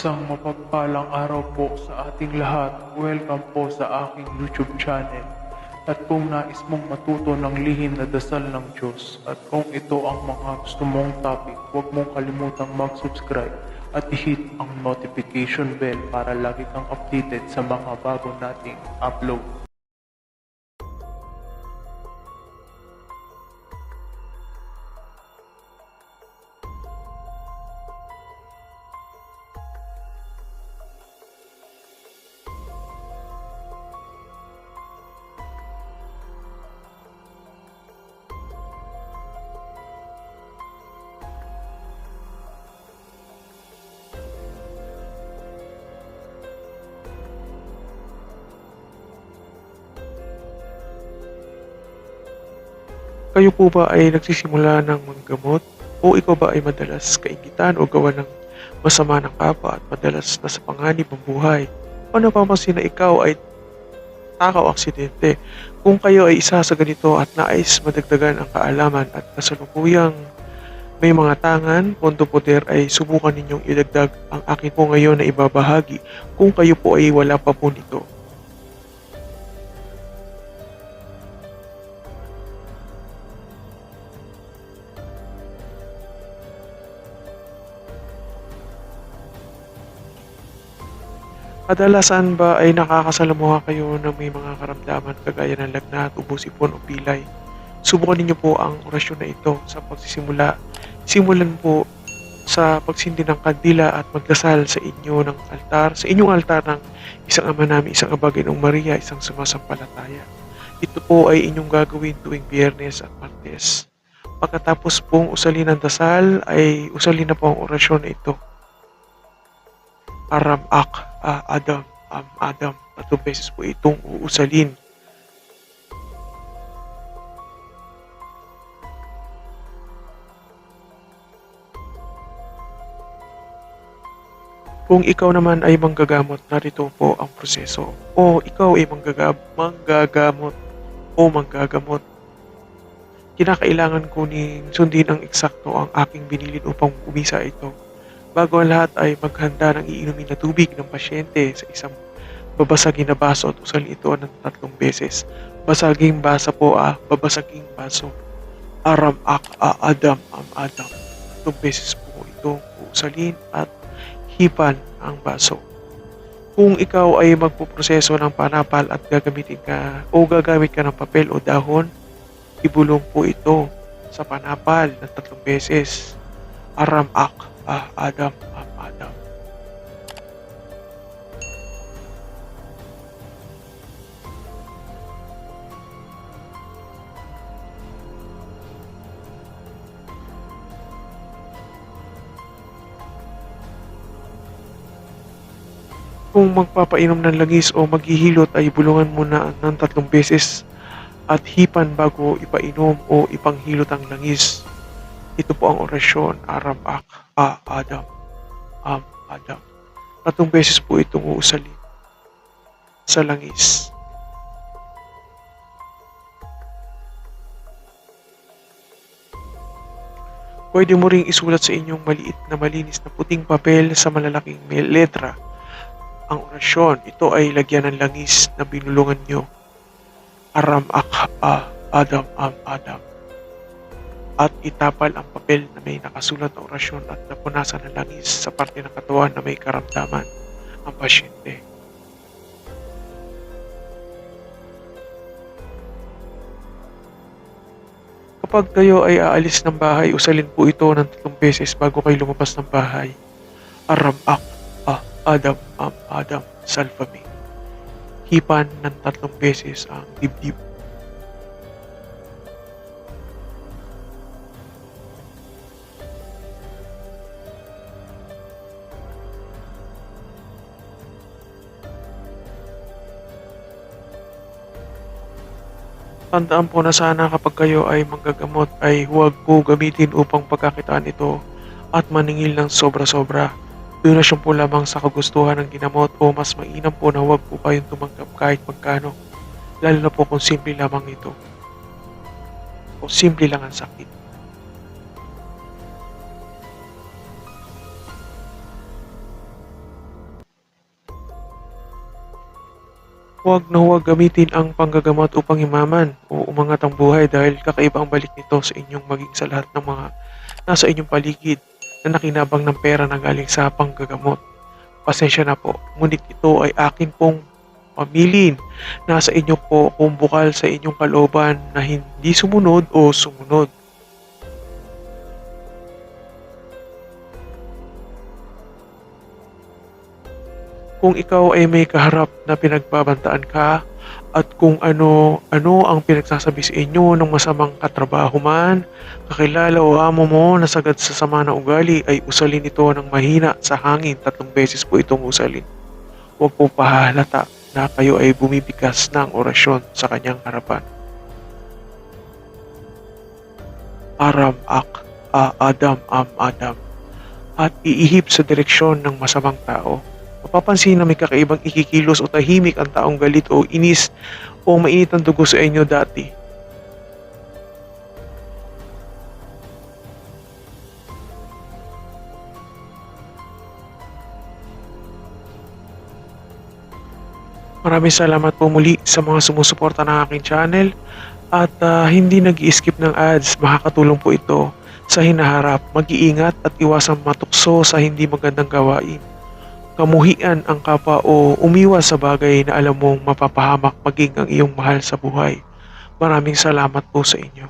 Isang mapagpalang araw po sa ating lahat. Welcome po sa aking YouTube channel. At kung nais mong matuto ng lihim na dasal ng Diyos at kung ito ang mga gusto mong topic, huwag mong kalimutang mag-subscribe at i-hit ang notification bell para lagi kang updated sa mga bago nating upload. Kayo po ba ay nagsisimula ng manggamot? O ikaw ba ay madalas kaingitan o gawa ng masama ng kapwa at madalas nasa panganib ang buhay? O napapansin na ikaw ay takaw aksidente? Kung kayo ay isa sa ganito at nais madagdagan ang kaalaman at kasalukuyang may mga tangan, pondo poder ay subukan ninyong idagdag ang akin po ngayon na ibabahagi kung kayo po ay wala pa po nito. Kadalasan ba ay nakakasalamuha kayo ng may mga karamdaman kagaya ng lagnat, ubo, sipon o pilay? Subukan ninyo po ang orasyon na ito sa pagsisimula. Simulan po sa pagsindi ng kandila at magdasal sa inyong altar ng isang Ama Namin, isang Aba Ginoong Maria, isang sumasampalataya. Ito po ay inyong gagawin tuwing Biyernes at Martes. Pagkatapos pong usalin ang dasal, ay usalin na po ang orasyon na ito. Aram ak Adam Adam. 3 beses po itong uusalin. Kung ikaw naman ay manggagamot, narito po ang proseso. O ikaw ay manggagamot o manggagamot. Kinakailangan kuning sundin ang eksakto ang aking binilin upang umisa ito. Bago ang lahat ay maghanda ng iinumin na tubig ng pasyente sa isang babasagin na baso at usalin ito ng 3 beses. Basaging basa po babasaging baso. Aram ak Adam Adam. 3 beses po itong usalin at hipan ang baso. Kung ikaw ay magpuproseso ng panapal at gagamit ka ng papel o dahon, ibulong po ito sa panapal ng 3 beses. Aram ak Adam Adam. Kung magpapainom ng langis o maghihilot ay bulungan muna ng 3 beses at hipan bago ipainom o ipanghilot ang langis. Ito po ang orasyon, Aram ak Adam Adam. 3 beses po itong uusalin sa langis. Pwede mo ring isulat sa inyong maliit na malinis na puting papel sa malalaking letra ang orasyon. Ito ay lagyan ng langis na binulungan nyo. Aram ak Adam Adam. At itapal ang papel na may nakasulat na orasyon at napunasan ng langis sa parte ng katawan na may karamdaman ang pasyente. Kapag kayo ay aalis ng bahay, usalin po ito ng 3 beses bago kayo lumabas ng bahay. Aram ak Adam Adam Salvame. Hipan ng 3 beses ang dibdib. Tandaan po na sana kapag kayo ay manggagamot ay huwag po gamitin upang pagkakitaan ito at maningil ng sobra-sobra. Donasyon po lamang sa kagustuhan ng ginamot o mas mainam po na huwag po kayong tumanggap kahit magkano. Lalo na po kung simple lamang ito o simple lang ang sakit. Huwag gamitin ang panggagamot upang yumaman o umangat ang buhay dahil kakaiba ang balik nito sa inyong maging sa lahat ng mga nasa inyong paligid na nakinabang ng pera na galing sa panggagamot. Pasensya na po, ngunit ito ay akin pong pamilin. Nasa inyo po kung bukal sa inyong kalooban na hindi sumunod o sumunod. Kung ikaw ay may kaharap na pinagbabantaan ka at kung ano ang pinagsasabi sa inyo ng masamang katrabaho man, kakilala o amo mo na sagad sa sama na ugali ay usalin ito ng mahina sa hangin 3 beses po itong usalin. Huwag po pahalata na kayo ay bumibigas ng orasyon sa kanyang harapan. Aram ak a Adam am Adam at iihip sa direksyon ng masamang tao. Mapapansin na may kakaibang ikikilos o tahimik ang taong galit o inis o mainit ang dugo sa inyo dati. Maraming salamat po muli sa mga sumusuporta ng aking channel at hindi nag-i-skip ng ads. Makakatulong po ito sa hinaharap. Mag-iingat at iwasang matukso sa hindi magandang gawain. Kamuhian ang kapwa o umiwas sa bagay na alam mong mapapahamak maging ang iyong mahal sa buhay. Maraming salamat po sa inyo.